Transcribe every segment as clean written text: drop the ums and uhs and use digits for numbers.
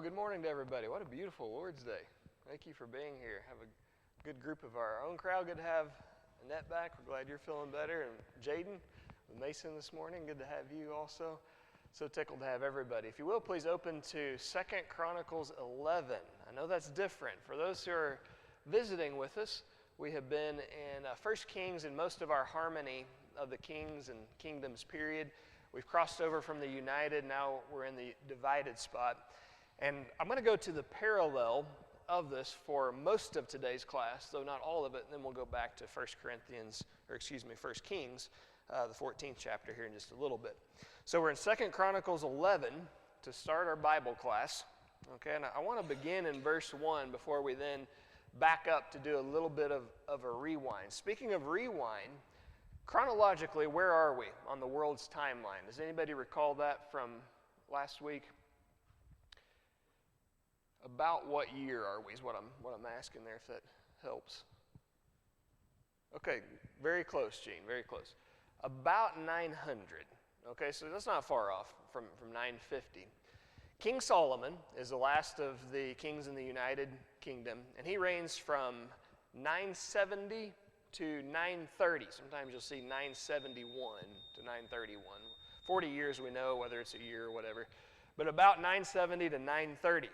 good morning to everybody. What a beautiful Lord's Day. Thank you for being here. Have a good group of our own crowd. Good to have Annette back. We're glad you're feeling better. And Jaden with Mason this morning. Good to have you also. So tickled to have everybody. If you will, please open to 2 Chronicles 11. I know that's different. For those who are visiting with us, we have been in 1 Kings in most of our harmony of the kings and kingdoms period. We've crossed over from the united, now we're in the divided spot. And I'm going to go to the parallel of this for most of today's class, though not all of it, and then we'll go back to 1 Kings, the 14th chapter here in just a little bit. So we're in 2 Chronicles 11 to start our Bible class. Okay, and I want to begin in verse 1 before we then back up to do a little bit of a rewind. Speaking of rewind, chronologically, where are we on the world's timeline? Does anybody recall that from last week? About what year are we is what I'm asking there, if that helps. Okay, very close, Gene, very close. About 900. Okay, so that's not far off from 950. King Solomon is the last of the kings in the United Kingdom, and he reigns from 970 to 930. Sometimes you'll see 971 to 931. 40 years we know, whether it's a year or whatever, but about 970 to 930.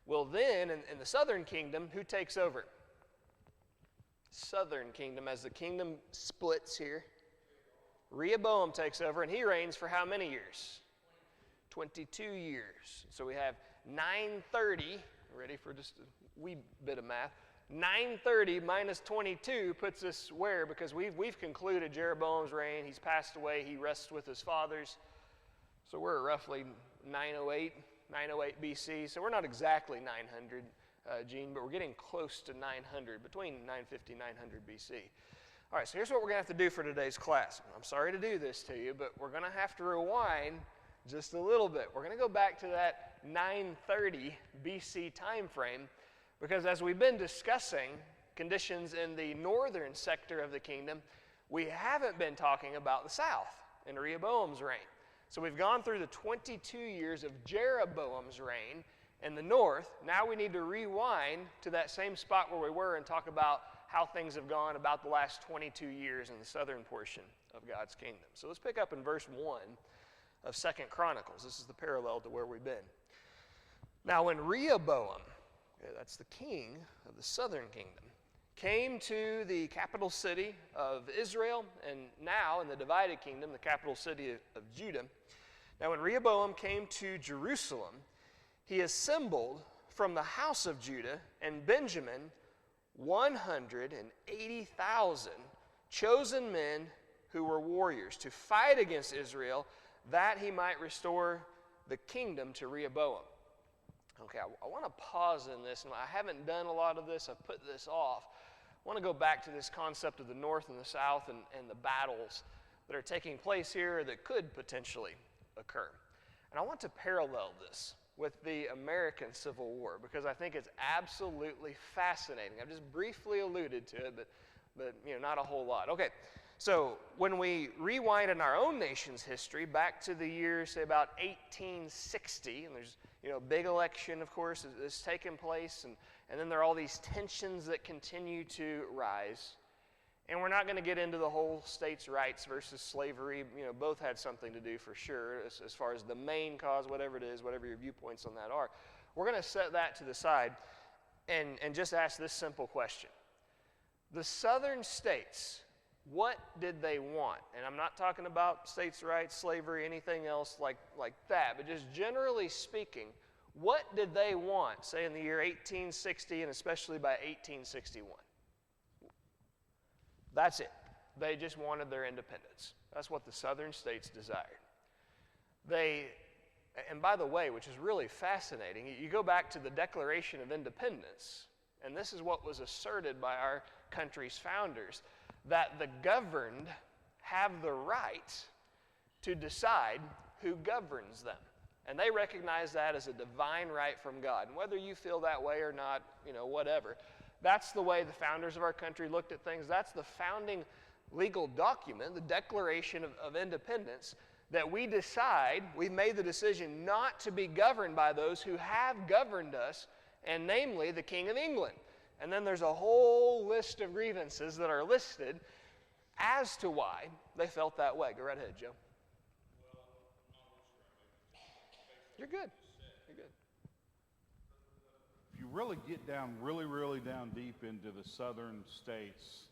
Well, then, in the southern kingdom, who takes over? Southern kingdom, as the kingdom splits here. Rehoboam takes over, and he reigns for how many years? 22 years. So we have 930, ready for just a wee bit of math, 930 minus 22 puts us where? Because we've concluded Jeroboam's reign. He's passed away. He rests with his fathers. So we're at roughly 908 BC. So we're not exactly 900, Gene, but we're getting close to 900, between 950 and 900 BC. All right, so here's what we're going to have to do for today's class. I'm sorry to do this to you, but we're going to have to rewind just a little bit. We're going to go back to that 930 BC time frame, because as we've been discussing conditions in the northern sector of the kingdom, we haven't been talking about the south in Rehoboam's reign. So we've gone through the 22 years of Jeroboam's reign in the north. Now we need to rewind to that same spot where we were and talk about how things have gone about the last 22 years in the southern portion of God's kingdom. So let's pick up in verse 1 of 2 Chronicles. This is the parallel to where we've been. Now when Rehoboam, that's the king of the southern kingdom, came to the capital city of Israel, and now in the divided kingdom, the capital city of Judah. Now when Rehoboam came to Jerusalem, he assembled from the house of Judah and Benjamin 180,000 chosen men who were warriors to fight against Israel, that he might restore the kingdom to Rehoboam. Okay, I want to pause in this, and I haven't done a lot of this. I've put this off. I want to go back to this concept of the north and the south and the battles that are taking place here that could potentially occur. And I want to parallel this with the American Civil War, because I think it's absolutely fascinating. I've just briefly alluded to it, but not a whole lot. Okay, so when we rewind in our own nation's history back to the year, say about 1860, and there's a big election, of course, is taking place, and then there are all these tensions that continue to rise. And we're not going to get into the whole states' rights versus slavery. Both had something to do for sure as far as the main cause, whatever it is, whatever your viewpoints on that are. We're going to set that to the side and just ask this simple question. The southern states, what did they want? And I'm not talking about states' rights, slavery, anything else like that, but just generally speaking, what did they want, say in the year 1860 and especially by 1861? That's it. They just wanted their independence. That's what the southern states desired. And by the way, which is really fascinating, you go back to the Declaration of Independence, and this is what was asserted by our country's founders, that the governed have the right to decide who governs them. And they recognize that as a divine right from God. And whether you feel that way or not, whatever. That's the way the founders of our country looked at things. That's the founding legal document, the Declaration of Independence, that we've made the decision not to be governed by those who have governed us, and namely the King of England. And then there's a whole list of grievances that are listed as to why they felt that way. Go right ahead, Joe. You're good. You're good. If you really get down, really down deep into the southern states'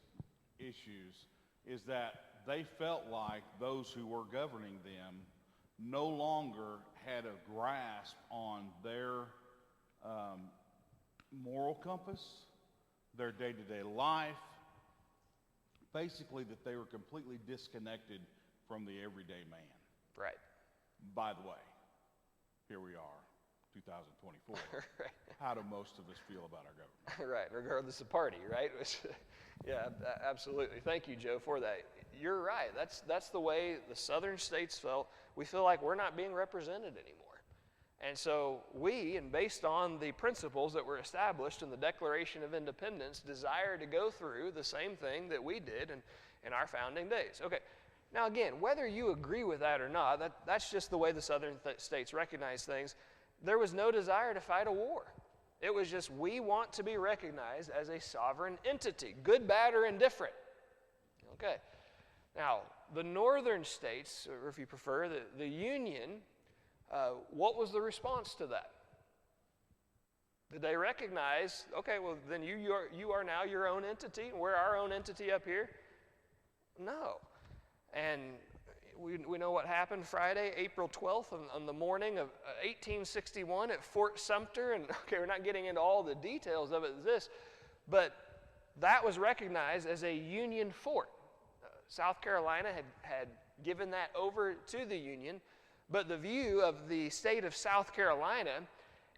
issues, is that they felt like those who were governing them no longer had a grasp on their moral compass, their day-to-day life, basically that they were completely disconnected from the everyday man. Right. By the way, here we are, 2024. Right. How do most of us feel about our government? Right, regardless of party, right? Yeah, absolutely. Thank you, Joe, for that. You're right. That's the way the southern states felt. We feel like we're not being represented anymore. And so we, and based on the principles that were established in the Declaration of Independence, desire to go through the same thing that we did in our founding days. Okay, now again, whether you agree with that or not, that's just the way the southern states recognize things. There was no desire to fight a war. It was just, we want to be recognized as a sovereign entity, good, bad, or indifferent. Okay, now the northern states, or if you prefer, the Union, what was the response to that? Did they recognize, okay, well then you are now your own entity, and we're our own entity up here? No. And we know what happened Friday, April 12th, on the morning of 1861 at Fort Sumter. And okay, we're not getting into all the details of it, but that was recognized as a Union fort. South Carolina had given that over to the Union. But the view of the state of South Carolina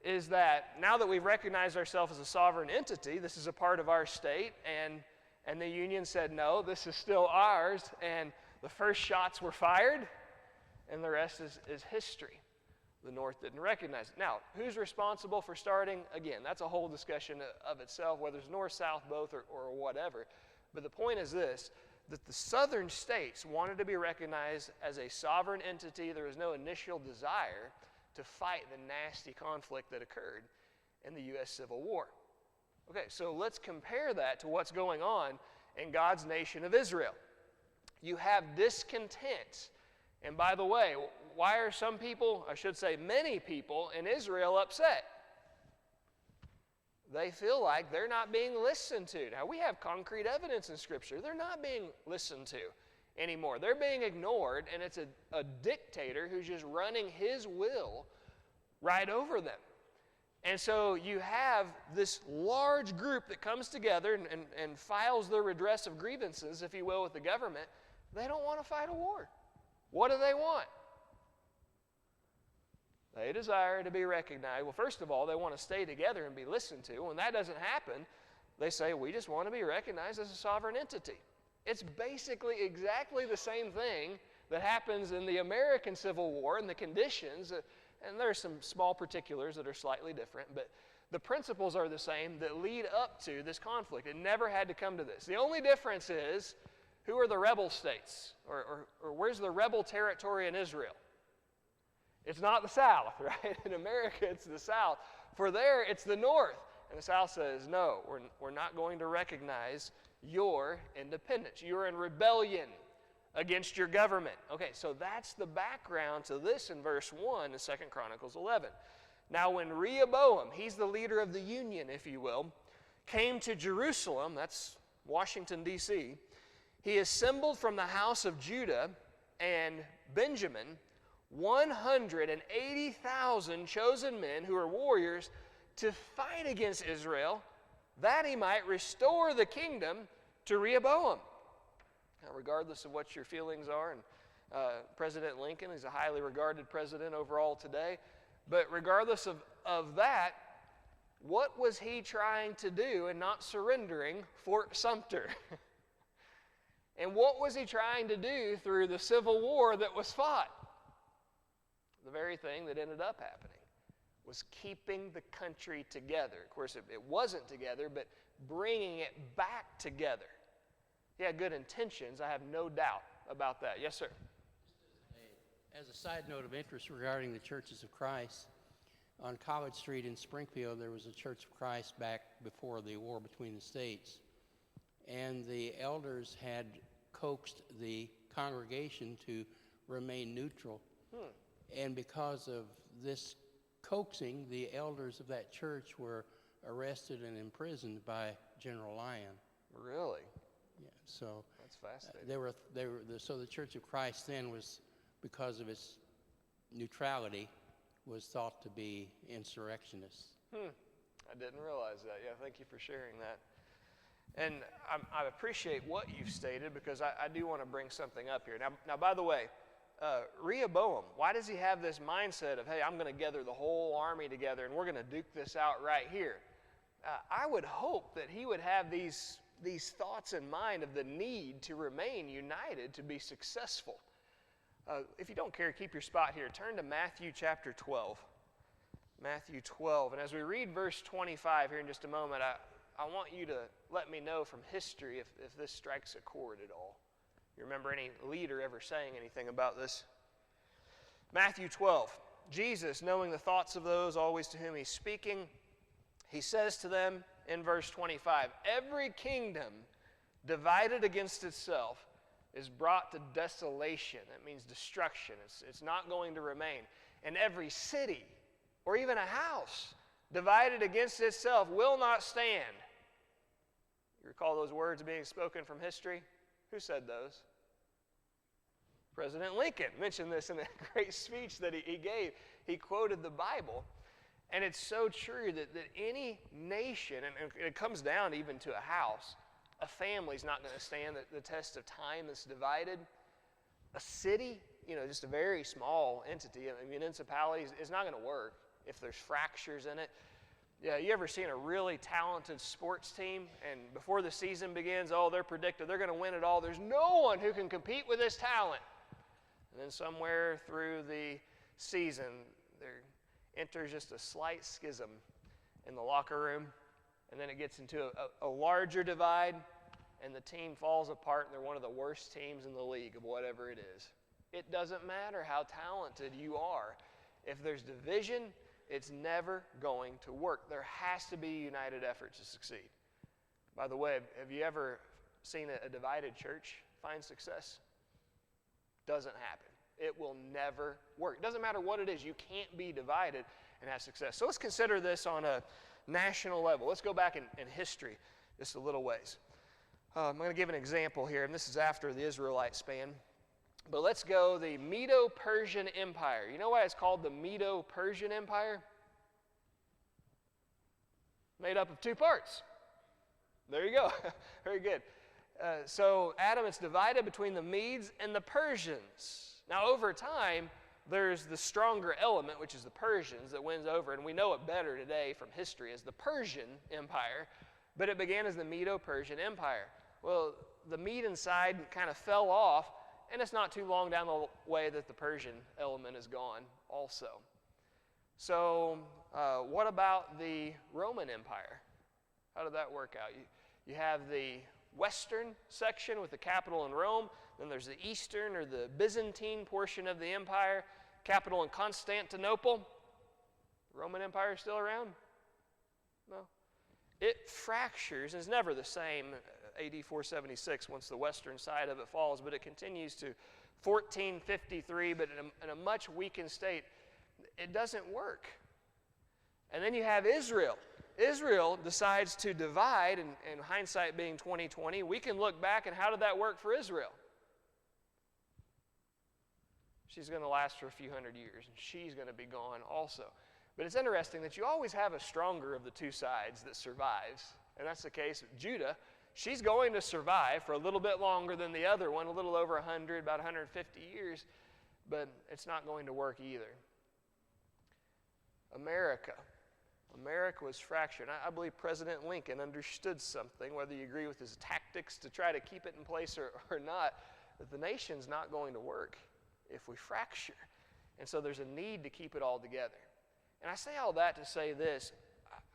is that now that we've recognized ourselves as a sovereign entity, this is a part of our state, and the Union said, no, this is still ours, and the first shots were fired, and the rest is history. The North didn't recognize it. Now, who's responsible for starting? Again, that's a whole discussion of itself, whether it's North, South, both, or whatever. But the point is this, that the southern states wanted to be recognized as a sovereign entity. There was no initial desire to fight the nasty conflict that occurred in the U.S. Civil War. Okay, so let's compare that to what's going on in God's nation of Israel. You have discontent. And by the way, why are some people, I should say many people in Israel upset? They feel like they're not being listened to. Now, we have concrete evidence in Scripture. They're not being listened to anymore. They're being ignored, and it's a dictator who's just running his will right over them. And so you have this large group that comes together and files their redress of grievances, if you will, with the government. They don't want to fight a war. What do they want? They desire to be recognized. Well, first of all, they want to stay together and be listened to. When that doesn't happen, they say, we just want to be recognized as a sovereign entity. It's basically exactly the same thing that happens in the American Civil War and the conditions, and there are some small particulars that are slightly different, but the principles are the same that lead up to this conflict. It never had to come to this. The only difference is, who are the rebel states? Or where's the rebel territory in Israel? It's not the South, right? In America, it's the South. For there, it's the North. And the South says, no, we're not going to recognize your independence. You're in rebellion against your government. Okay, so that's the background to this in verse 1 in 2 Chronicles 11. Now, when Rehoboam, he's the leader of the Union, if you will, came to Jerusalem, that's Washington, D.C., he assembled from the house of Judah and Benjamin 180,000 chosen men who are warriors to fight against Israel, that he might restore the kingdom to Rehoboam. Now, regardless of what your feelings are, and President Lincoln is a highly regarded president overall today, but regardless of that, what was he trying to do in not surrendering Fort Sumter? And what was he trying to do through the Civil War that was fought? The very thing that ended up happening was keeping the country together. Of course, it wasn't together, but bringing it back together. He had good intentions. I have no doubt about that. Yes, sir? Just as a As a side note of interest regarding the Churches of Christ, on College Street in Springfield, there was a Church of Christ back before the war between the states. And the elders had coaxed the congregation to remain neutral. And because of this coaxing, the elders of that church were arrested and imprisoned by General Lyon. Really? Yeah, so That's fascinating. so the Church of Christ then was, because of its neutrality, was thought to be insurrectionists. I didn't realize that. Yeah, thank you for sharing that. And I appreciate what you've stated, because I do want to bring something up here. Now, by the way, Rehoboam, why does he have this mindset of, hey, I'm going to gather the whole army together and we're going to duke this out right here? I would hope that he would have these thoughts in mind of the need to remain united to be successful. If you don't care, keep your spot here. Turn to Matthew chapter 12. Matthew 12. And as we read verse 25 here in just a moment, I want you to let me know from history if this strikes a chord at all. You remember any leader ever saying anything about this? Matthew 12. Jesus, knowing the thoughts of those always to whom he's speaking, he says to them in verse 25, every kingdom divided against itself is brought to desolation. That means destruction. It's not going to remain. And every city or even a house divided against itself will not stand. You recall those words being spoken from history? Who said those? President Lincoln mentioned this in a great speech that he gave. He quoted the Bible. And it's so true that any nation, and it comes down even to a house, a family's not going to stand the test of time that's divided. A city, just a very small entity, a municipality, is not going to work if there's fractures in it. Yeah, you ever seen a really talented sports team, and before the season begins, they're predicted they're going to win it all. There's no one who can compete with this talent. And then somewhere through the season, there enters just a slight schism in the locker room, and then it gets into a larger divide, and the team falls apart, and they're one of the worst teams in the league of whatever it is. It doesn't matter how talented you are. If there's division, it's never going to work. There has to be a united effort to succeed. By the way, have you ever seen a divided church find success? Doesn't happen. It will never work. It doesn't matter what it is. You can't be divided and have success. So let's consider this on a national level. Let's go back in history just a little ways. I'm going to give an example here, and this is after the Israelite span. But let's go the Medo-Persian Empire. You know why it's called the Medo-Persian Empire? Made up of two parts. There you go. Very good. So Adam, it's divided between the Medes and the Persians. Now over time, there's the stronger element, which is the Persians, that wins over, and we know it better today from history as the Persian Empire, but it began as the Medo-Persian Empire. Well, the Median side kind of fell off, and it's not too long down the way that the Persian element is gone also. So what about the Roman Empire? How did that work out? You have the western section with the capital in Rome, then there's the eastern or the Byzantine portion of the empire, capital in Constantinople. The Roman Empire is still around? No. It fractures and is never the same AD 476 once the western side of it falls, but it continues to 1453, but in a much weakened state. It doesn't work. And then you have Israel. Israel decides to divide, and hindsight being 2020, we can look back and how did that work for Israel? She's going to last for a few hundred years, and she's going to be gone also. But it's interesting that you always have a stronger of the two sides that survives, and that's the case with Judah. She's going to survive for a little bit longer than the other one, a little over 100, about 150 years, but it's not going to work either. America was fractured. I believe President Lincoln understood something, whether you agree with his tactics to try to keep it in place or not, that the nation's not going to work if we fracture. And so there's a need to keep it all together. And I say all that to say this.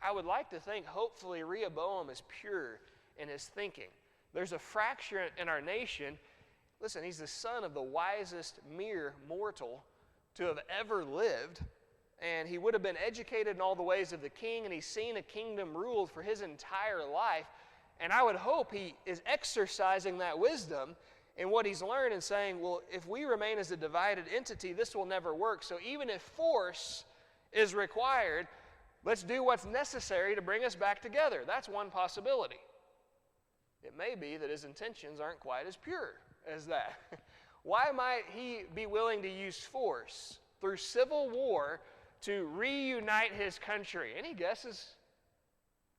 I would like to think, hopefully, Rehoboam is pure in his thinking. There's a fracture in our nation. Listen, he's the son of the wisest mere mortal to have ever lived. And he would have been educated in all the ways of the king, and he's seen a kingdom ruled for his entire life. And I would hope he is exercising that wisdom in what he's learned and saying, well, if we remain as a divided entity, this will never work. So even if force is required, let's do what's necessary to bring us back together. That's one possibility. It may be that his intentions aren't quite as pure as that. Why might he be willing to use force through civil war to reunite his country? Any guesses?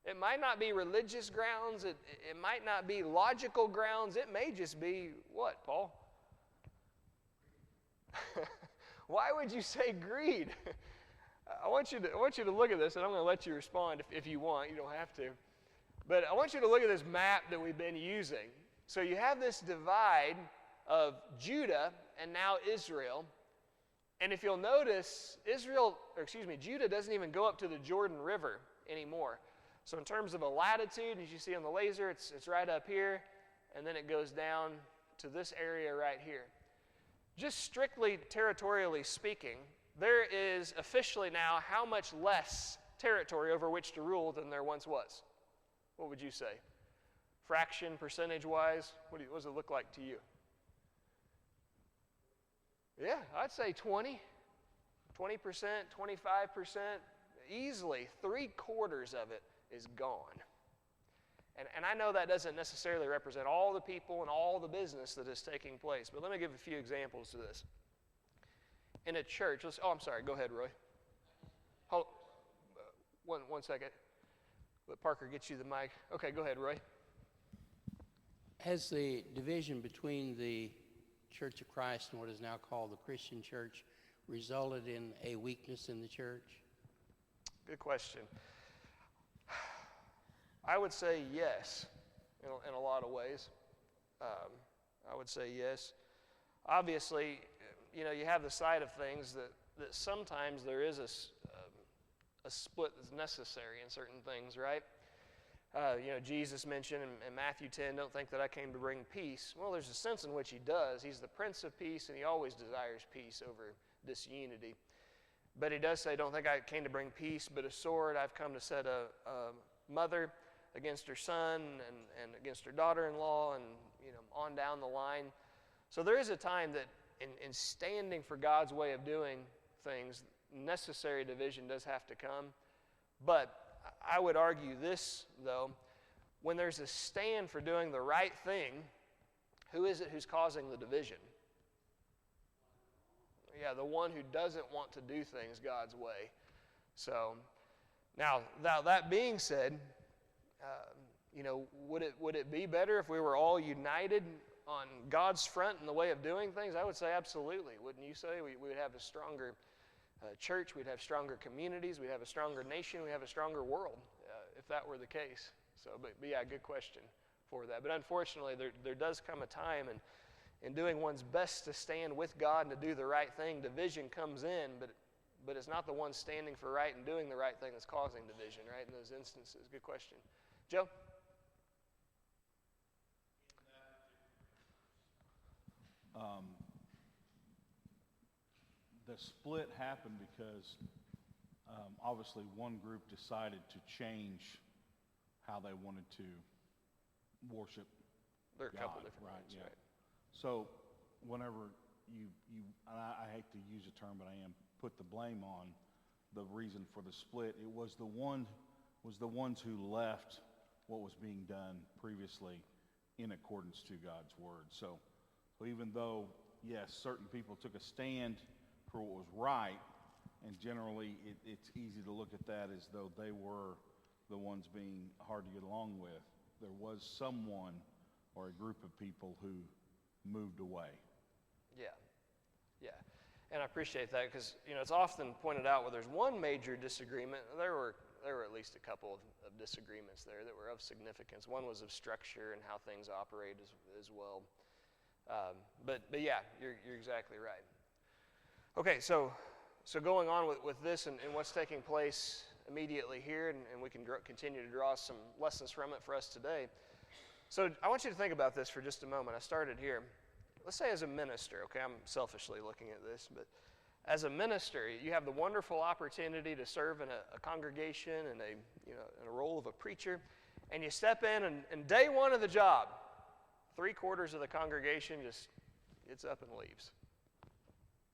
It might not be religious grounds. It might not be logical grounds. It may just be what, Paul? Why would you say greed? I want you to look at this, and I'm going to let you respond if you want. You don't have to. But I want you to look at this map that we've been using. So you have this divide of Judah and now Israel. And if you'll notice, Judah doesn't even go up to the Jordan River anymore. So in terms of a latitude, as you see on the laser, it's right up here, and then it goes down to this area right here. Just strictly territorially speaking, there is officially now how much less territory over which to rule than there once was? What would you say? Fraction, percentage-wise, what does it look like to you? Yeah, I'd say 20%, 25%, easily 3/4 of it is gone. And I know that doesn't necessarily represent all the people and all the business that is taking place, but let me give a few examples to this. In a church, I'm sorry, go ahead, Roy. Hold, one second. Let Parker get you the mic. Okay, go ahead, Roy. Has the division between the Church of Christ and what is now called the Christian church resulted in a weakness in the church? Good question. I would say yes, in a lot of ways. I would say yes. Obviously, you have the side of things that sometimes there is a split that's necessary in certain things, right? Jesus mentioned in Matthew 10, don't think that I came to bring peace. Well, there's a sense in which he does. He's the Prince of Peace, and he always desires peace over disunity. But he does say, don't think I came to bring peace, but a sword. I've come to set a mother against her son and against her daughter-in-law and on down the line. So there is a time that in standing for God's way of doing things, necessary division does have to come. But I would argue this, though, when there's a stand for doing the right thing, who is it who's causing the division? Yeah, the one who doesn't want to do things God's way. So, now that being said, would it be better if we were all united on God's front in the way of doing things? I would say absolutely. Wouldn't you say? We would have a stronger church, we'd have stronger communities, we'd have a stronger nation, we'd have a stronger world if that were the case. So, but yeah, good question for that. But unfortunately, there does come a time in doing one's best to stand with God and to do the right thing, division comes in, but it's not the one standing for right and doing the right thing that's causing division, right, in those instances. Good question. Joe? The split happened because obviously one group decided to change how they wanted to worship There are a couple God, different right? ones, Yeah. right? So whenever you and I hate to use a term, but I am, put the blame on the reason for the split, it was the ones who left what was being done previously in accordance to God's word. So even though, yes, certain people took a stand for what was right, and generally it's easy to look at that as though they were the ones being hard to get along with, there was someone or a group of people who moved away. Yeah. And I appreciate that because, it's often pointed out where there's one major disagreement. There were at least a couple of disagreements there that were of significance. One was of structure and how things operate as well. But yeah, you're exactly right. Okay, so going on with this and what's taking place immediately here, and we can continue to draw some lessons from it for us today. So I want you to think about this for just a moment. I started here. let's say as a minister, okay, I'm selfishly looking at this, but as a minister, you have the wonderful opportunity to serve in a congregation and in a role of a preacher, and you step in, and day one of the job, 3/4 of the congregation just gets up and leaves.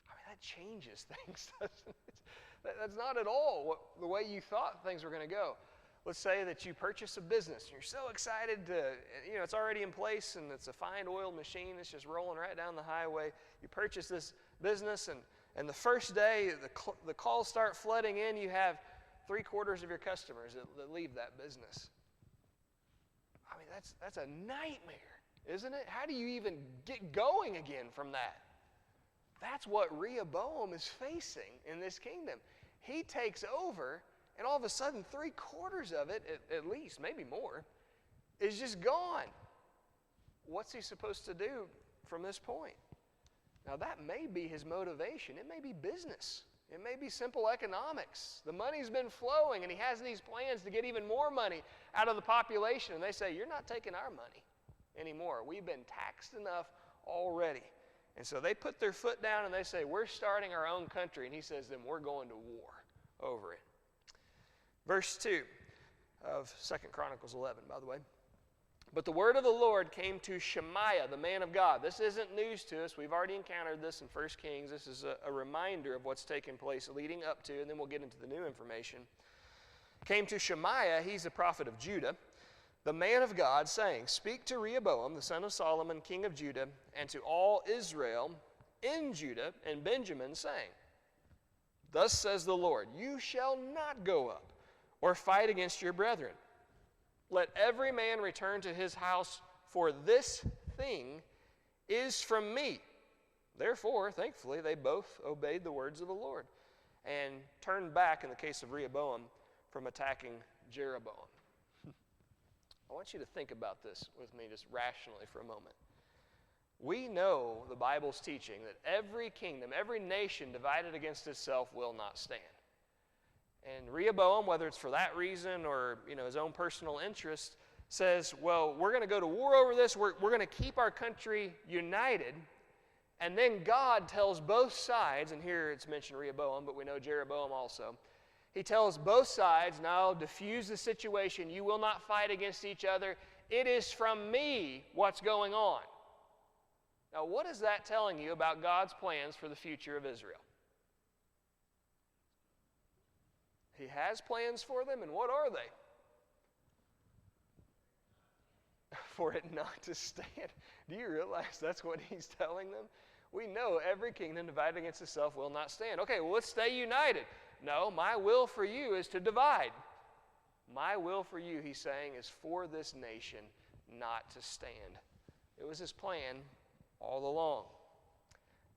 I mean, that changes things, doesn't it? That's not at all the way you thought things were going to go. Let's say that you purchase a business, and you're so excited to, it's already in place, and it's a fine oiled machine. It's just rolling right down the highway. You purchase this business, and the first day, the calls start flooding in. You have 3/4 of your customers that leave that business. I mean, that's a nightmare, isn't it? How do you even get going again from that? That's what Rehoboam is facing in this kingdom. He takes over, and all of a sudden, 3/4 of it, at least, maybe more, is just gone. What's he supposed to do from this point? Now, that may be his motivation. It may be business. It may be simple economics. The money's been flowing, and he has these plans to get even more money out of the population. And they say, you're not taking our money anymore. We've been taxed enough already. And so they put their foot down, and they say, we're starting our own country. And he says, then we're going to war over it. Verse 2 of 2 Chronicles 11, by the way. But the word of the Lord came to Shemaiah, the man of God. This isn't news to us. We've already encountered this in 1 Kings. This is a reminder of what's taken place leading up to, and then we'll get into the new information. Came to Shemaiah, he's a prophet of Judah, the man of God, saying, speak to Rehoboam, the son of Solomon, king of Judah, and to all Israel in Judah and Benjamin, saying, thus says the Lord, you shall not go up or fight against your brethren. Let every man return to his house, for this thing is from me. Therefore, thankfully, they both obeyed the words of the Lord and turned back, in the case of Rehoboam, from attacking Jeroboam. I want you to think about this with me just rationally for a moment. We know the Bible's teaching that every kingdom, every nation divided against itself will not stand. And Rehoboam, whether it's for that reason or his own personal interest, says, well, we're going to go to war over this. We're going to keep our country united. And then God tells both sides, and here it's mentioned Rehoboam, but we know Jeroboam also. He tells both sides, now diffuse the situation. You will not fight against each other. It is from me what's going on. Now, what is that telling you about God's plans for the future of Israel? He has plans for them, and what are they? For it not to stand. Do you realize that's what he's telling them? We know every kingdom divided against itself will not stand. Okay, well, let's stay united. No, my will for you is to divide. My will for you, he's saying, is for this nation not to stand. It was his plan all along.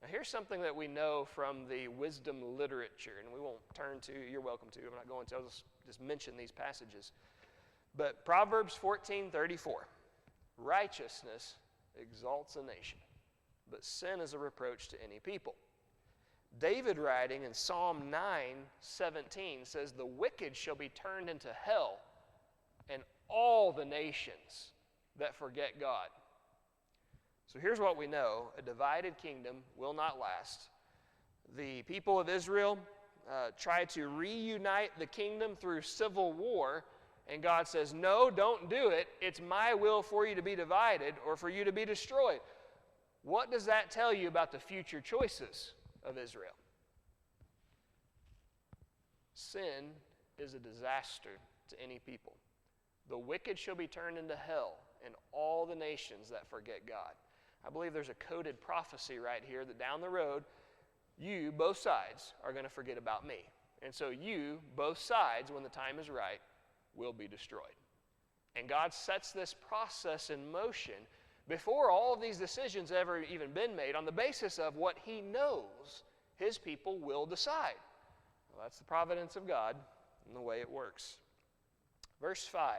Now, here's something that we know from the wisdom literature, and we won't turn to, you're welcome to, I'm not going to, I'll just mention these passages. But Proverbs 14:34, righteousness exalts a nation, but sin is a reproach to any people. David writing in Psalm 9:17 says, the wicked shall be turned into hell, and all the nations that forget God. So here's what we know. A divided kingdom will not last. The people of Israel tried to reunite the kingdom through civil war, and God says, no, don't do it. It's my will for you to be divided or for you to be destroyed. What does that tell you about the future choices of Israel? Sin is a disaster to any people. The wicked shall be turned into hell, and all the nations that forget God. I believe there's a coded prophecy right here that down the road, you, both sides, are going to forget about me. And so you, both sides, when the time is right, will be destroyed. And God sets this process in motion before all of these decisions ever even been made on the basis of what he knows his people will decide. Well, that's the providence of God and the way it works. Verse 5.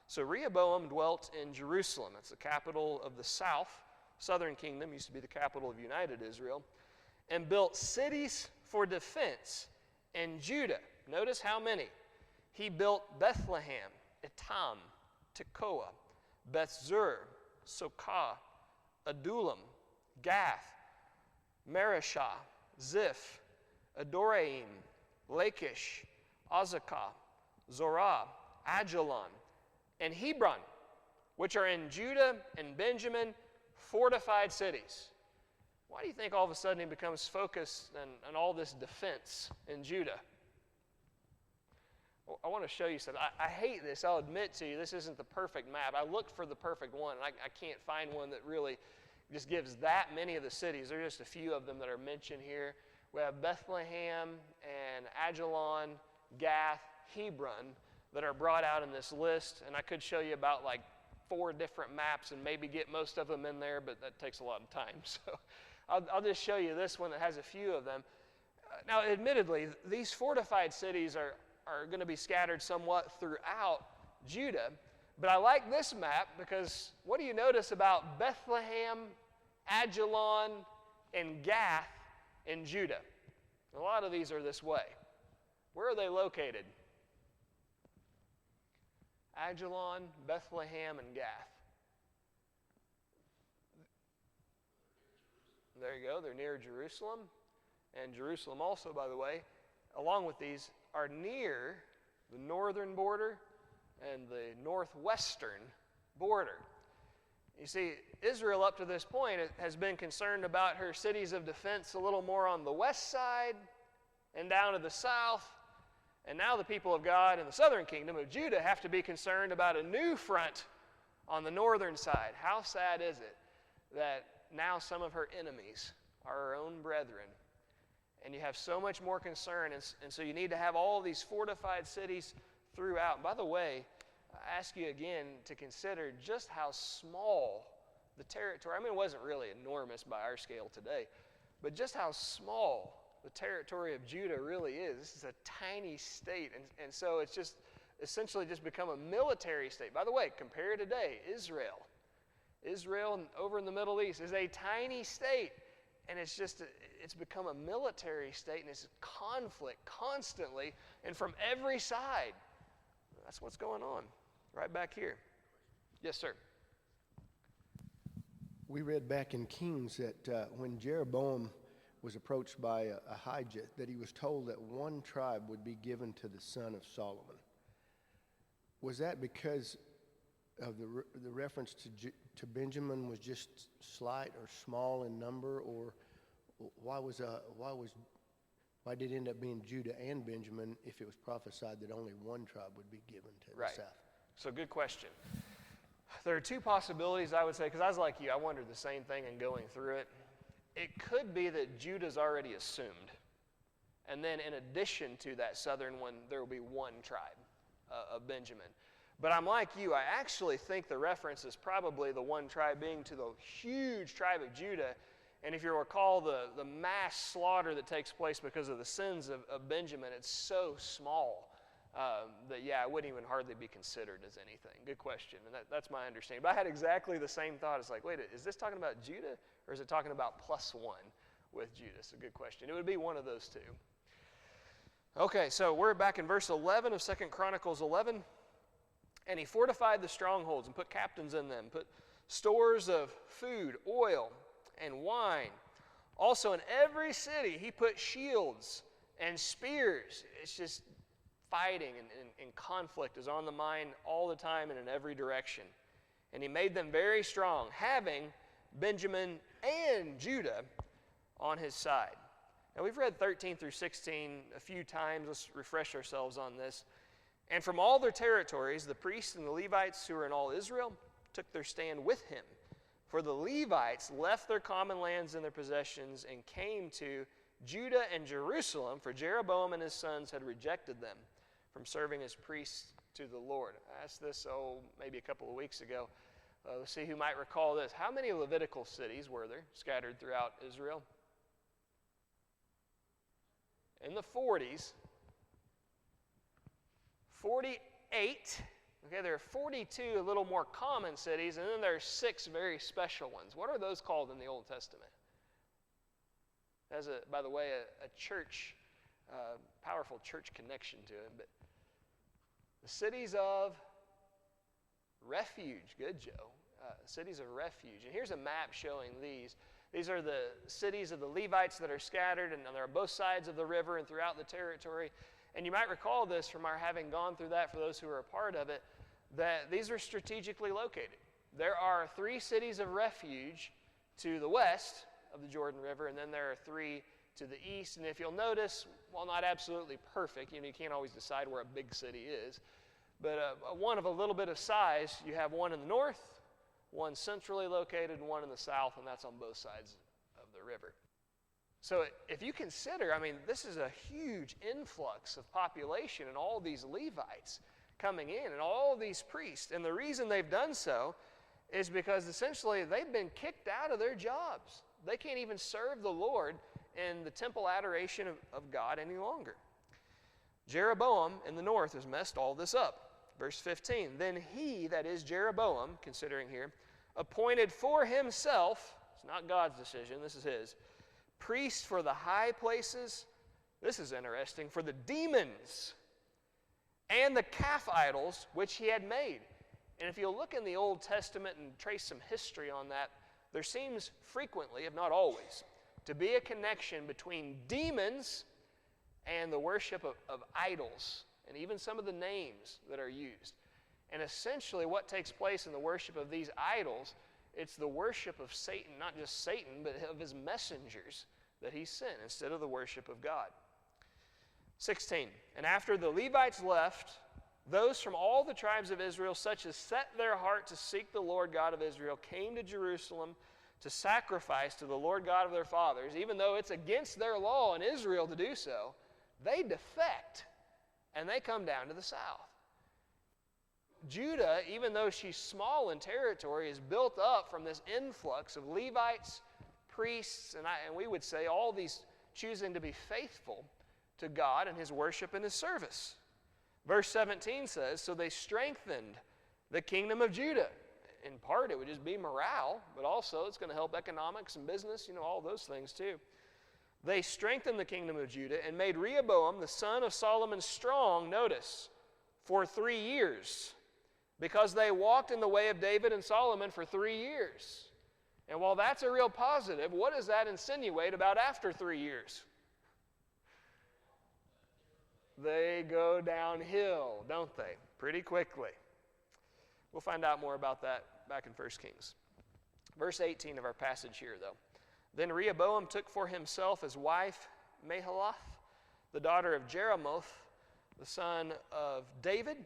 So Rehoboam dwelt in Jerusalem. It's the capital of the southern kingdom, used to be the capital of united Israel, and built cities for defense in Judah. Notice how many. He built Bethlehem, Etam, Tekoa, Bethzur, Sokah, Adullam, Gath, Mareshah, Ziph, Adoraim, Lachish, Azekah, Zorah, Ajalon, and Hebron, which are in Judah and Benjamin, fortified cities. Why do you think all of a sudden he becomes focused on all this defense in Judah? Well, I want to show you something. I hate this. I'll admit to you, this isn't the perfect map. I looked for the perfect one, and I can't find one that really just gives that many of the cities. There are just a few of them that are mentioned here. We have Bethlehem and Ajalon, Gath, Hebron that are brought out in this list, and I could show you about like 4 different maps and maybe get most of them in there, but that takes a lot of time. So I'll just show you this one that has a few of them. Now, admittedly, these fortified cities are going to be scattered somewhat throughout Judah, but I like this map because what do you notice about Bethlehem, Ajalon, and Gath in Judah? A lot of these are this way. Where are they located? Ajalon, Bethlehem, and Gath. There you go. They're near Jerusalem. And Jerusalem also, by the way, along with these, are near the northern border and the northwestern border. You see, Israel up to this point has been concerned about her cities of defense a little more on the west side and down to the south. And now the people of God in the southern kingdom of Judah have to be concerned about a new front on the northern side. How sad is it that now some of her enemies are her own brethren? And you have so much more concern, and so you need to have all these fortified cities throughout. And by the way, I ask you again to consider just how small the territory, I mean, it wasn't really enormous by our scale today, but just how small the territory of Judah really is. This is a tiny state, and so it's just essentially just become a military state. By the way, compare today, Israel over in the Middle East is a tiny state, and it's become a military state, and it's conflict constantly and from every side. That's what's going on right back here. Yes, sir. We read back in Kings that when Jeroboam was approached by Ahijah, that he was told that one tribe would be given to the son of Solomon. Was that because of the reference to Benjamin was just slight or small in number, or why did it end up being Judah and Benjamin if it was prophesied that only one tribe would be given to the south? So good question. There are 2 possibilities, I would say, because I was like you, I wondered the same thing in going through it. It could be that Judah's already assumed, and then in addition to that southern one, there will be one tribe of Benjamin. But I'm like you, I actually think the reference is probably the one tribe being to the huge tribe of Judah. And if you recall the mass slaughter that takes place because of the sins of Benjamin, it's so small that, yeah, it wouldn't even hardly be considered as anything. Good question, and that's my understanding. But I had exactly the same thought. It's like, wait, is this talking about Judah, or is it talking about +1 with Judah? It's a good question. It would be one of those 2. Okay, so we're back in verse 11 of 2 Chronicles 11. And he fortified the strongholds and put captains in them, put stores of food, oil, and wine. Also in every city he put shields and spears. It's just fighting and conflict is on the mind all the time and in every direction. And he made them very strong, having Benjamin and Judah on his side. Now we've read 13 through 16 a few times. Let's refresh ourselves on this. And from all their territories, the priests and the Levites who were in all Israel took their stand with him. For the Levites left their common lands and their possessions and came to Judah and Jerusalem, for Jeroboam and his sons had rejected them from serving as priests to the Lord. I asked this, maybe a couple of weeks ago. Let's see who might recall this. How many Levitical cities were there scattered throughout Israel? In the 40s. 48. Okay, there are 42 a little more common cities, and then there are 6 very special ones. What are those called in the Old Testament? Has by the way, a church, powerful church connection to it. But the cities of refuge. Good, Joe. Cities of refuge. And here's a map showing these. These are the cities of the Levites that are scattered, and they're on both sides of the river and throughout the territory. And you might recall this from our having gone through that for those who are a part of it, that these are strategically located. There are 3 cities of refuge to the west of the Jordan River, and then there are 3 to the east. And if you'll notice, while not absolutely perfect, you can't always decide where a big city is, but one of a little bit of size, you have one in the north, one centrally located, and one in the south, and that's on both sides of the river. So if you consider, this is a huge influx of population and all these Levites coming in and all these priests. And the reason they've done so is because essentially they've been kicked out of their jobs. They can't even serve the Lord in the temple adoration of God any longer. Jeroboam in the north has messed all this up. Verse 15, then he, that is Jeroboam, considering here, appointed for himself, it's not God's decision, this is his, priests for the high places, this is interesting, for the demons and the calf idols which he had made. And if you'll look in the Old Testament and trace some history on that, there seems frequently, if not always, to be a connection between demons and the worship of idols, and even some of the names that are used. And essentially what takes place in the worship of these idols, it's the worship of Satan, not just Satan, but of his messengers that he sent instead of the worship of God. 16, and after the Levites left, those from all the tribes of Israel, such as set their heart to seek the Lord God of Israel, came to Jerusalem to sacrifice to the Lord God of their fathers. Even though it's against their law in Israel to do so, they defect and they come down to the south. Judah, even though she's small in territory, is built up from this influx of Levites, priests, and we would say all these choosing to be faithful to God and his worship and his service. Verse 17 says, so they strengthened the kingdom of Judah. In part, it would just be morale, but also it's going to help economics and business, all those things too. They strengthened the kingdom of Judah and made Rehoboam, the son of Solomon, strong, notice, for 3 years, because they walked in the way of David and Solomon for 3 years. And while that's a real positive, what does that insinuate about after 3 years? They go downhill, don't they? Pretty quickly. We'll find out more about that back in 1 Kings. Verse 18 of our passage here, though. Then Rehoboam took for himself as wife Mahalath, the daughter of Jeremoth, the son of David.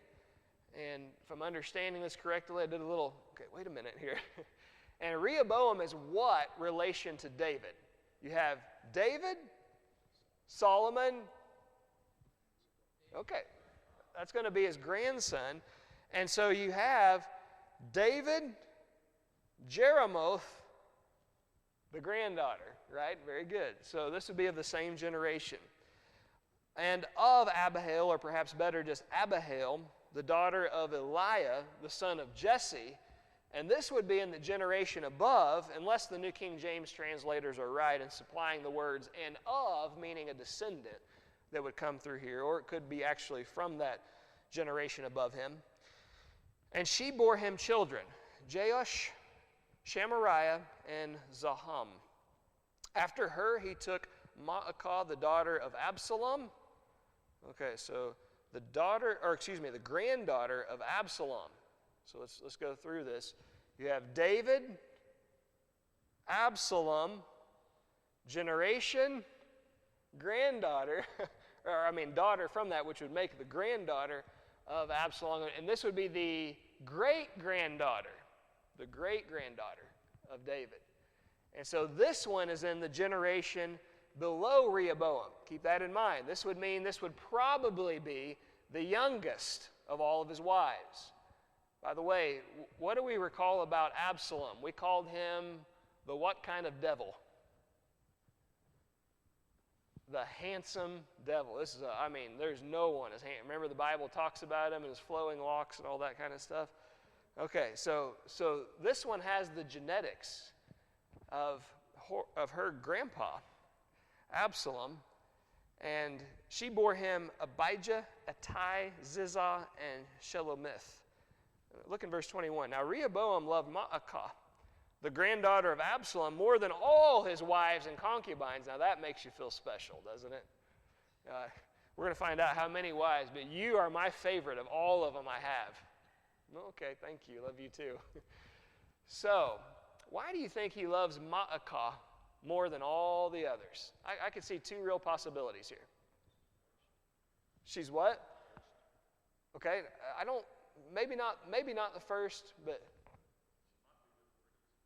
And if I'm understanding this correctly, I did a little, wait a minute here. And Rehoboam is what relation to David? You have David, Solomon. Okay, that's going to be his grandson. And so you have David, Jeremoth, the granddaughter, right? Very good. So this would be of the same generation. And of Abihail, or perhaps better just Abihail, the daughter of Eliah, the son of Jesse. And this would be in the generation above, unless the New King James translators are right in supplying the words and of, meaning a descendant that would come through here, or it could be actually from that generation above him. And she bore him children, Jeush, Shamariah, and Zaham. After her he took Maacah, the daughter of Absalom. Okay, so the granddaughter of Absalom. So let's go through this. You have David, Absalom, generation, granddaughter, daughter from that, which would make the granddaughter of Absalom. And this would be the great-granddaughter of David. And so this one is in the generation below Rehoboam. Keep that in mind. This would mean this would probably be the youngest of all of his wives. By the way, what do we recall about Absalom? We called him the what kind of devil? The handsome devil. This is there's no one as handsome. Remember the Bible talks about him and his flowing locks and all that kind of stuff? Okay, so this one has the genetics of her grandpa, Absalom, and she bore him Abijah, Attai, Zizah, and Shelomith. Look in verse 21. Now Rehoboam loved Maacah, the granddaughter of Absalom, more than all his wives and concubines. Now that makes you feel special, doesn't it? We're going to find out how many wives, but you are my favorite of all of them I have. Okay, thank you. Love you too. So, why do you think he loves Maacah more than all the others? I could see two real possibilities here. She's what? Okay, maybe not the first, but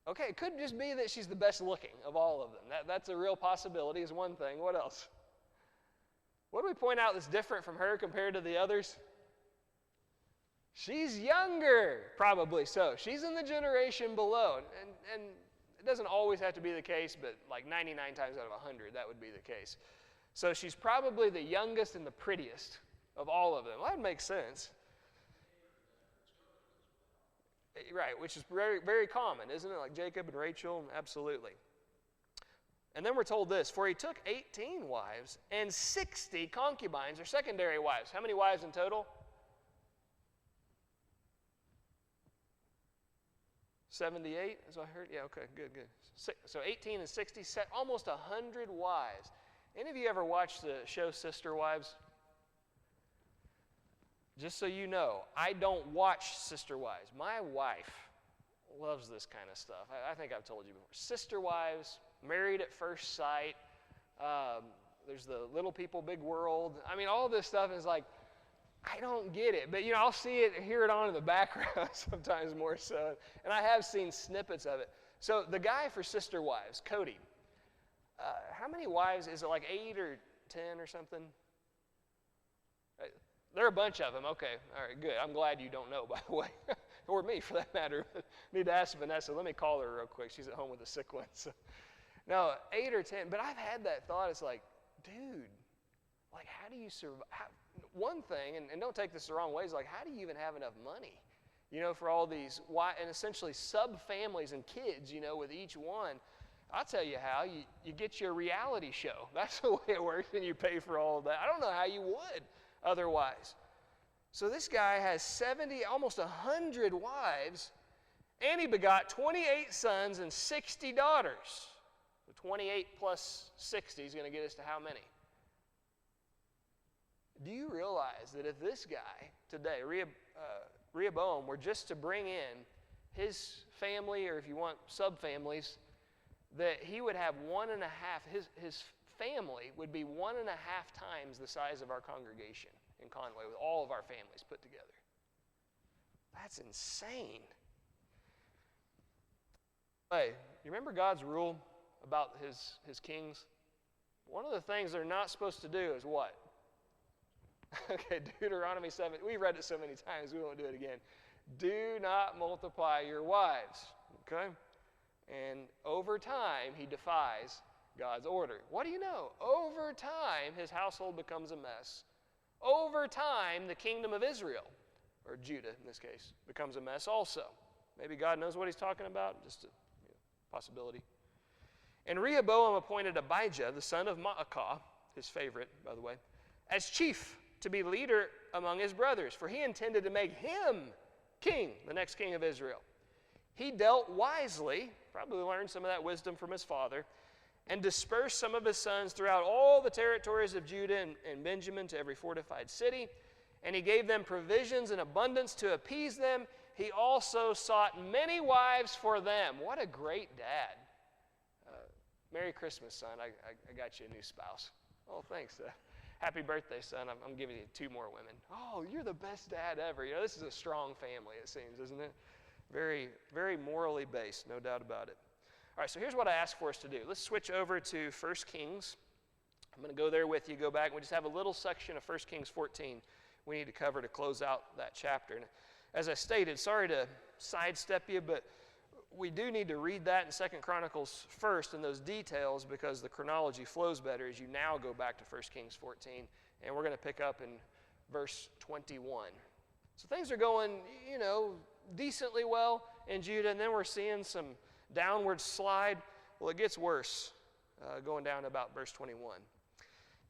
okay, it could just be that she's the best looking of all of them. That's a real possibility, is one thing. What else? What do we point out that's different from her compared to the others? She's younger, probably so. She's in the generation below. And it doesn't always have to be the case, but like 99 times out of 100, that would be the case. So she's probably the youngest and the prettiest of all of them. Well, that makes sense. Right, which is very, very common, isn't it? Like Jacob and Rachel, absolutely. And then we're told this, for he took 18 wives and 60 concubines, or secondary wives. How many wives in total? 78, as I heard? Yeah, okay, good. So 18 and 60, almost 100 wives. Any of you ever watched the show Sister Wives? Just so you know, I don't watch Sister Wives. My wife loves this kind of stuff. I think I've told you before. Sister Wives, Married at First Sight, there's the Little People, Big World. I mean, all this stuff is like, I don't get it. But, I'll see it, hear it on in the background sometimes more so. And I have seen snippets of it. So the guy for Sister Wives, Cody, how many wives? Is it like 8 or 10 or something? There are a bunch of them. Okay, all right, good. I'm glad you don't know, by the way. Or me, for that matter. Need to ask Vanessa. Let me call her real quick. She's at home with a sick one. So. No, 8 or 10. But I've had that thought. It's like, dude, like, how do you survive? One thing, and don't take this the wrong way, is like, how do you even have enough money? For all these, and essentially sub-families and kids, with each one. I'll tell you how. You get your reality show. That's the way it works, and you pay for all of that. I don't know how you would otherwise. So this guy has 70, almost 100 wives, and he begot 28 sons and 60 daughters. So 28 plus 60 is going to get us to how many? Do you realize that if this guy today, Rehoboam, were just to bring in his family, or if you want sub-families, that he would have 1.5, his family would be 1.5 times the size of our congregation in Conway, with all of our families put together. That's insane. Hey, you remember God's rule about his kings? One of the things they're not supposed to do is what? Okay, Deuteronomy 7. We've read it so many times, we won't do it again. Do not multiply your wives. Okay? And over time, he defies God's order. What do you know? Over time, his household becomes a mess. Over time, the kingdom of Israel, or Judah in this case, becomes a mess also. Maybe God knows what he's talking about, just a possibility. And Rehoboam appointed Abijah, the son of Maacah, his favorite, by the way, as chief to be leader among his brothers, for he intended to make him king, the next king of Israel. He dealt wisely, probably learned some of that wisdom from his father, and dispersed some of his sons throughout all the territories of Judah and Benjamin to every fortified city. And he gave them provisions in abundance to appease them. He also sought many wives for them. What a great dad. Merry Christmas, son. I got you a new spouse. Oh, thanks. Happy birthday, son. I'm giving you 2 more women. Oh, you're the best dad ever. This is a strong family, it seems, isn't it? Very, very morally based, no doubt about it. All right, so here's what I ask for us to do. Let's switch over to 1 Kings. I'm going to go there with you, go back, and we just have a little section of 1 Kings 14 we need to cover to close out that chapter. And as I stated, sorry to sidestep you, but we do need to read that in 2 Chronicles first in those details, because the chronology flows better as you now go back to 1 Kings 14. And we're going to pick up in verse 21. So things are going, decently well in Judah, and then we're seeing some downward slide. Well, it gets worse, going down to about verse 21.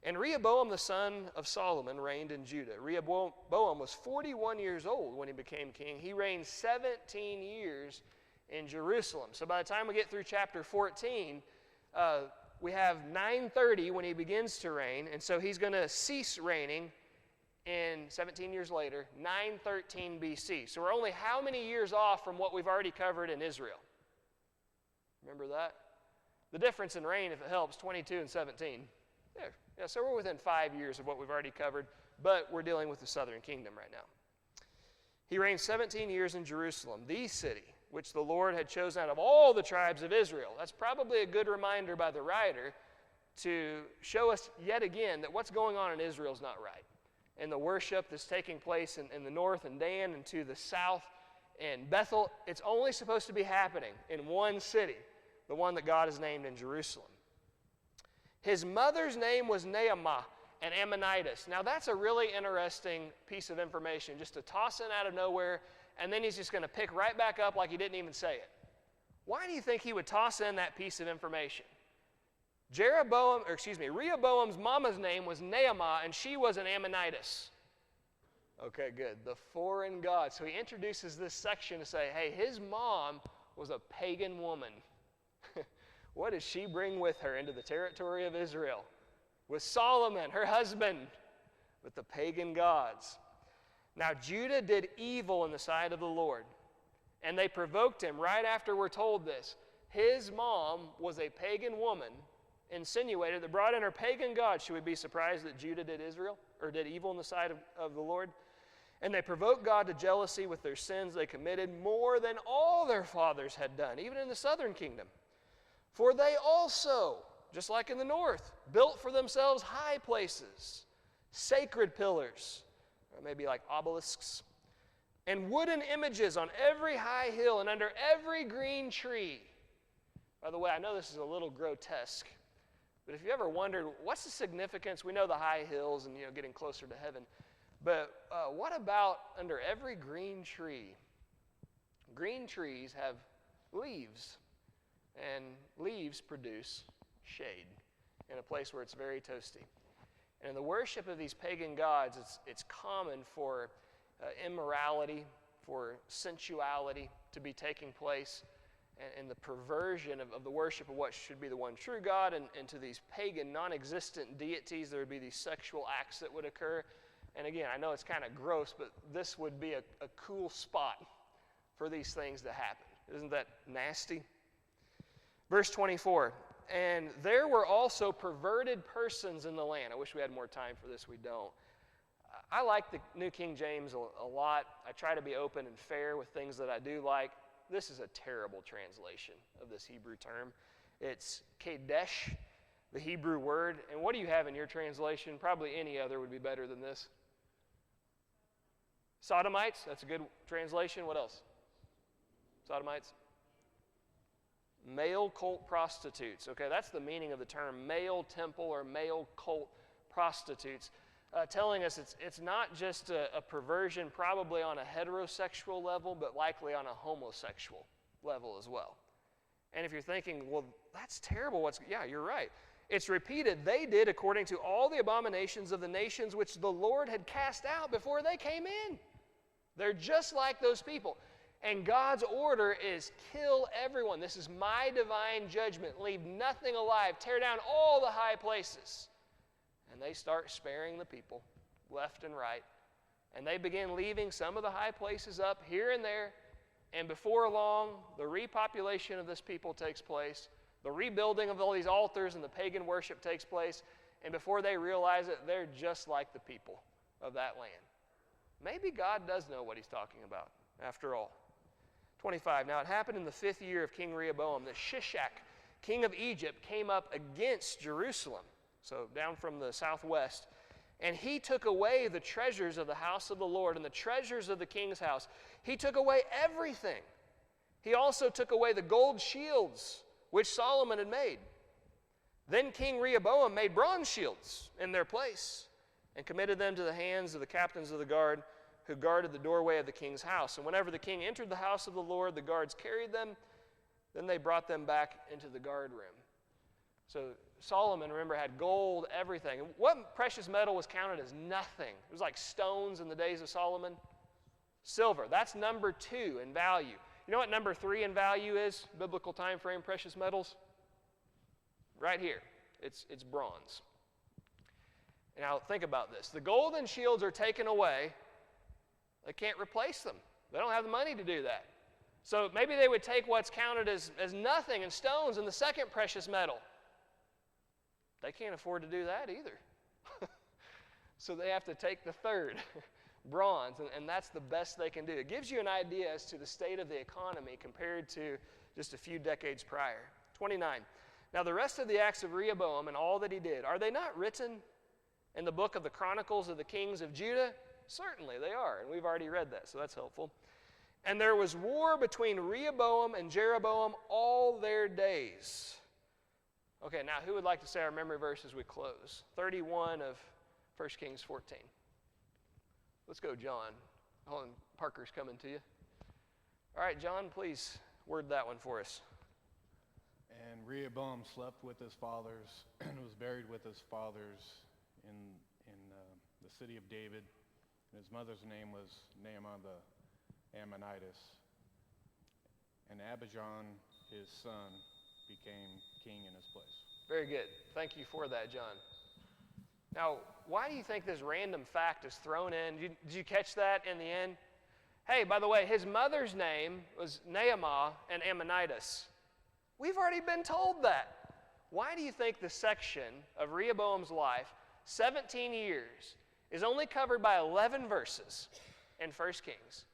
And Rehoboam the son of Solomon reigned in Judah. Rehoboam was 41 years old when he became king. He reigned 17 years in Jerusalem. So by the time we get through chapter 14, we have 930 when he begins to reign, and so he's going to cease reigning in 17 years later, 913 BC. So we're only how many years off from what we've already covered in Israel? Remember that? The difference in reign, if it helps, 22 and 17. Yeah, so we're within 5 years of what we've already covered, but we're dealing with the southern kingdom right now. He reigned 17 years in Jerusalem, the city which the Lord had chosen out of all the tribes of Israel. That's probably a good reminder by the writer to show us yet again that what's going on in Israel is not right. And the worship that's taking place in the north and Dan and to the south and Bethel, it's only supposed to be happening in one city, the one that God has named in Jerusalem. His mother's name was Naamah, an Ammonitess. Now that's a really interesting piece of information, just to toss in out of nowhere, and then he's just going to pick right back up like he didn't even say it. Why do you think he would toss in that piece of information? Rehoboam's mama's name was Naamah, and she was an Ammonitess. Okay, good. The foreign god. So he introduces this section to say, hey, his mom was a pagan woman. What does she bring with her into the territory of Israel? With Solomon, her husband, with the pagan gods. Now, Judah did evil in the sight of the Lord, and they provoked him right after we're told this. His mom was a pagan woman, insinuated, that brought in her pagan gods. Should we be surprised that Judah did evil in the sight of the Lord? And they provoked God to jealousy with their sins they committed more than all their fathers had done, even in the southern kingdom. For they also, just like in the north, built for themselves high places, sacred pillars, or maybe like obelisks, and wooden images on every high hill and under every green tree. By the way, I know this is a little grotesque, but if you ever wondered, what's the significance? We know the high hills and getting closer to heaven, but what about under every green tree? Green trees have leaves, and leaves produce shade in a place where it's very toasty. And in the worship of these pagan gods, it's common for immorality, for sensuality to be taking place, and the perversion of the worship of what should be the one true God, and to these pagan, non-existent deities, there would be these sexual acts that would occur. And again, I know it's kind of gross, but this would be a cool spot for these things to happen. Isn't that nasty? Verse 24, and there were also perverted persons in the land. I wish we had more time for this. We don't. I like the New King James a lot. I try to be open and fair with things that I do like. This is a terrible translation of this Hebrew term. It's Kadesh, the Hebrew word. And what do you have in your translation? Probably any other would be better than this. Sodomites, that's a good translation. What else? Sodomites. Male cult prostitutes. Okay, that's the meaning of the term male temple or male cult prostitutes, telling us it's not just a perversion probably on a heterosexual level, but likely on a homosexual level as well. And if you're thinking, well, that's terrible, yeah, you're right. It's repeated, they did according to all the abominations of the nations which the Lord had cast out before they came in. They're just like those people. And God's order is kill everyone. This is my divine judgment. Leave nothing alive. Tear down all the high places. And they start sparing the people left and right. And they begin leaving some of the high places up here and there. And before long, the repopulation of this people takes place. The rebuilding of all these altars and the pagan worship takes place. And before they realize it, they're just like the people of that land. Maybe God does know what he's talking about, after all. 25, now it happened in the 5th year of King Rehoboam that Shishak, king of Egypt, came up against Jerusalem, so down from the southwest, and he took away the treasures of the house of the Lord and the treasures of the king's house. He took away everything. He also took away the gold shields which Solomon had made. Then King Rehoboam made bronze shields in their place and committed them to the hands of the captains of the guard who guarded the doorway of the king's house. And whenever the king entered the house of the Lord, the guards carried them. Then they brought them back into the guard room. So Solomon, remember, had gold, everything. And what precious metal was counted as nothing? It was like stones in the days of Solomon. Silver, that's number 2 in value. You know what number 3 in value is? Biblical time frame, precious metals? Right here. It's bronze. Now, think about this. The golden shields are taken away. They can't replace them. They don't have the money to do that. So maybe they would take what's counted as nothing and stones and the second precious metal. They can't afford to do that either. So they have to take the third, bronze, and that's the best they can do. It gives you an idea as to the state of the economy compared to just a few decades prior. 29. Now the rest of the acts of Rehoboam and all that he did, are they not written in the book of the Chronicles of the kings of Judah? Certainly they are, and we've already read that, so that's helpful. And there was war between Rehoboam and Jeroboam all their days. Okay, now who would like to say our memory verse as we close? 31 of 1 Kings 14. Let's go, John. Hold on, Parker's coming to you. All right, John, please word that one for us. And Rehoboam slept with his fathers and was buried with his fathers in the city of David. And his mother's name was Naamah the Ammonitess. And Abijah, his son, became king in his place. Very good. Thank you for that, John. Now, why do you think this random fact is thrown in? Did you catch that in the end? Hey, by the way, his mother's name was Naamah and Ammonitess. We've already been told that. Why do you think the section of Rehoboam's life, 17 years, is only covered by 11 verses in 1 Kings?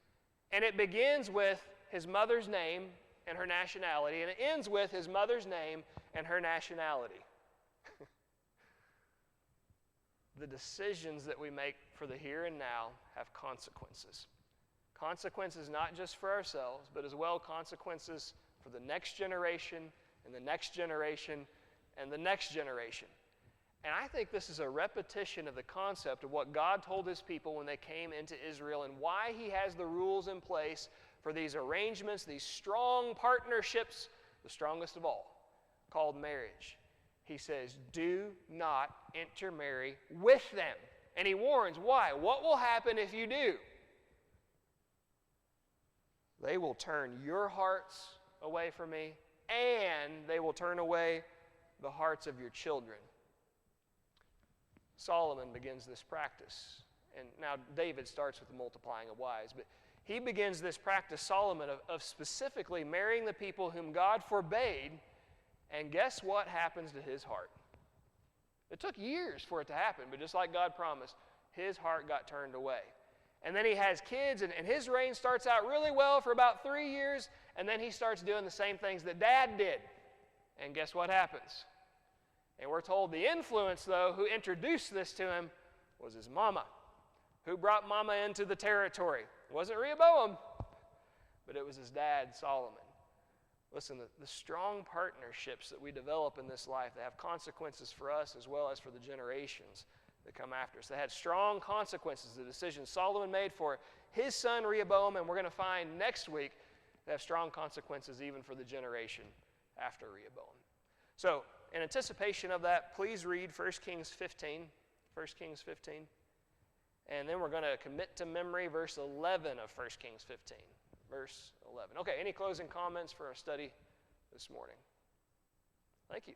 And it begins with his mother's name and her nationality, and it ends with his mother's name and her nationality. The decisions that we make for the here and now have consequences. Consequences not just for ourselves, but as well consequences for the next generation, and the next generation, and the next generation. And I think this is a repetition of the concept of what God told his people when they came into Israel, and why he has the rules in place for these arrangements, these strong partnerships, the strongest of all, called marriage. He says, do not intermarry with them. And he warns, why? What will happen if you do? They will turn your hearts away from me, and they will turn away the hearts of your children. Solomon begins this practice. And now David starts with the multiplying of wives, but he begins this practice, Solomon, of specifically marrying the people whom God forbade. And guess what happens to his heart? It took years for it to happen, but just like God promised, his heart got turned away. And then he has kids, and his reign starts out really well for about 3 years, and then he starts doing the same things that Dad did. And guess what happens? And we're told the influence, though, who introduced this to him was his mama. Who brought mama into the territory? It wasn't Rehoboam, but it was his dad, Solomon. Listen, the strong partnerships that we develop in this life, they have consequences for us as well as for the generations that come after us. They had strong consequences, the decisions Solomon made for his son Rehoboam, and we're going to find next week they have strong consequences even for the generation after Rehoboam. So, in anticipation of that, please read 1 Kings 15. 1 Kings 15. And then we're going to commit to memory verse 11 of 1 Kings 15. Verse 11. Okay, any closing comments for our study this morning? Thank you.